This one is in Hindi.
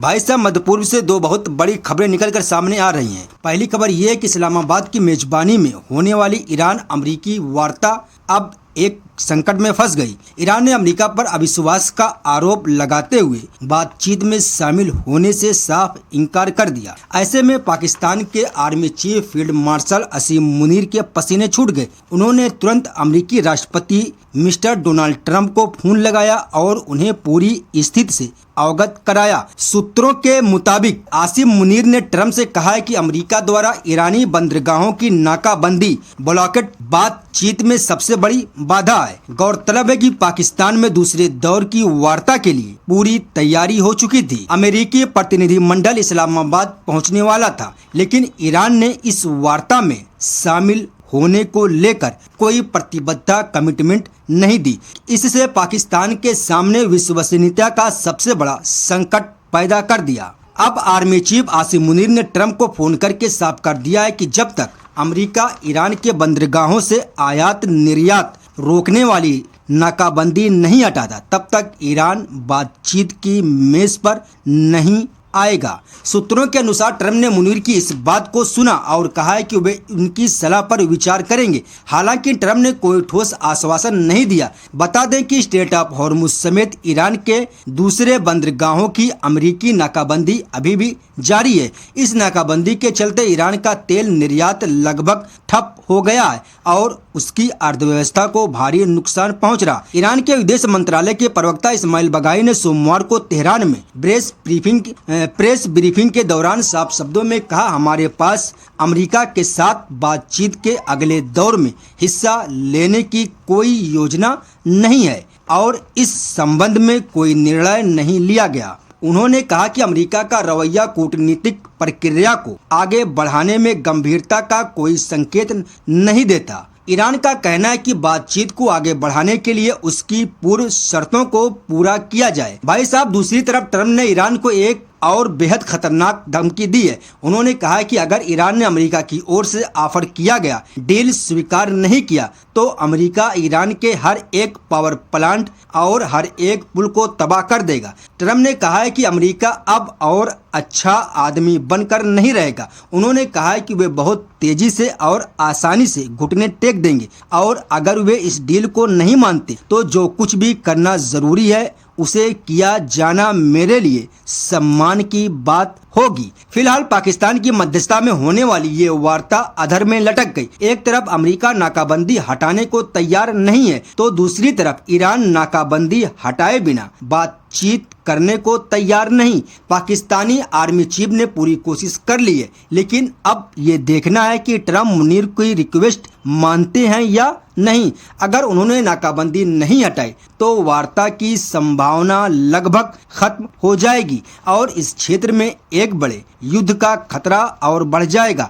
भाई साहब, मध्य पूर्व से दो बहुत बड़ी खबरें निकलकर सामने आ रही हैं। पहली खबर ये है कि इस्लामाबाद की मेजबानी में होने वाली ईरान अमेरिकी वार्ता अब एक संकट में फंस गई। ईरान ने अमेरिका पर अविश्वास का आरोप लगाते हुए बातचीत में शामिल होने से साफ इनकार कर दिया। ऐसे में पाकिस्तान के आर्मी चीफ फील्ड मार्शल असीम मुनीर के पसीने छूट गए। उन्होंने तुरंत अमेरिकी राष्ट्रपति मिस्टर डोनाल्ड ट्रंप को फोन लगाया और उन्हें पूरी स्थिति से अवगत कराया। सूत्रों के मुताबिक आसिम मुनीर ने ट्रंप से कहा है कि अमेरिका द्वारा ईरानी बंदरगाहों की नाकाबंदी ब्लॉकेड बातचीत में सबसे बड़ी बाधा है। गौरतलब है कि पाकिस्तान में दूसरे दौर की वार्ता के लिए पूरी तैयारी हो चुकी थी। अमेरिकी प्रतिनिधिमंडल इस्लामाबाद पहुंचने वाला था, लेकिन ईरान ने इस वार्ता में शामिल होने को लेकर कोई प्रतिबद्धता कमिटमेंट नहीं दी। इससे पाकिस्तान के सामने विश्वसनीयता का सबसे बड़ा संकट पैदा कर दिया। अब आर्मी चीफ आसिम मुनीर ने ट्रंप को फोन करके साफ कर दिया है कि जब तक अमेरिका ईरान के बंदरगाहों से आयात निर्यात रोकने वाली नाकाबंदी नहीं हटाता, तब तक ईरान बातचीत की मेज पर नहीं आएगा। सूत्रों के अनुसार ट्रंप ने मुनीर की इस बात को सुना और कहा है कि वे उनकी सलाह पर विचार करेंगे। हालांकि ट्रंप ने कोई ठोस आश्वासन नहीं दिया। बता दें कि स्ट्रेट ऑफ हॉर्मुज समेत ईरान के दूसरे बंदरगाहों की अमेरिकी नाकाबंदी अभी भी जारी है। इस नाकाबंदी के चलते ईरान का तेल निर्यात लगभग ठप हो गया है और उसकी अर्थव्यवस्था को भारी नुकसान पहुंच रहा। ईरान के विदेश मंत्रालय के प्रवक्ता इस्माइल बगाई ने सोमवार को तेहरान में प्रेस ब्रीफिंग के दौरान साफ शब्दों में कहा, हमारे पास अमेरिका के साथ बातचीत के अगले दौर में हिस्सा लेने की कोई योजना नहीं है और इस संबंध में कोई निर्णय नहीं लिया गया। उन्होंने कहा कि अमेरिका का रवैया कूटनीतिक प्रक्रिया को आगे बढ़ाने में गंभीरता का कोई संकेत नहीं देता। ईरान का कहना है कि बातचीत को आगे बढ़ाने के लिए उसकी पूर्व शर्तों को पूरा किया जाए। भाई साहब, दूसरी तरफ ट्रंप ने ईरान को एक और बेहद खतरनाक धमकी दी है। उन्होंने कहा कि अगर ईरान ने अमेरिका की ओर से ऑफर किया गया डील स्वीकार नहीं किया तो अमेरिका ईरान के हर एक पावर प्लांट और हर एक पुल को तबाह कर देगा। ट्रंप ने कहा है कि अमेरिका अब और अच्छा आदमी बनकर नहीं रहेगा। उन्होंने कहा है कि वे बहुत तेजी से और आसानी से घुटने टेक देंगे और अगर वे इस डील को नहीं मानते तो जो कुछ भी करना जरूरी है उसे किया जाना मेरे लिए सम्मान की बात होगी। फिलहाल पाकिस्तान की मध्यस्थता में होने वाली ये वार्ता अधर में लटक गई। एक तरफ अमेरिका नाकाबंदी हटाने को तैयार नहीं है तो दूसरी तरफ ईरान नाकाबंदी हटाए बिना बातचीत करने को तैयार नहीं। पाकिस्तानी आर्मी चीफ ने पूरी कोशिश कर ली है, लेकिन अब ये देखना है कि ट्रंप मुनीर की रिक्वेस्ट मानते हैं या नहीं। अगर उन्होंने नाकाबंदी नहीं हटाई तो वार्ता की संभावना लगभग खत्म हो जाएगी और इस क्षेत्र में एक बड़े युद्ध का खतरा और बढ़ जाएगा।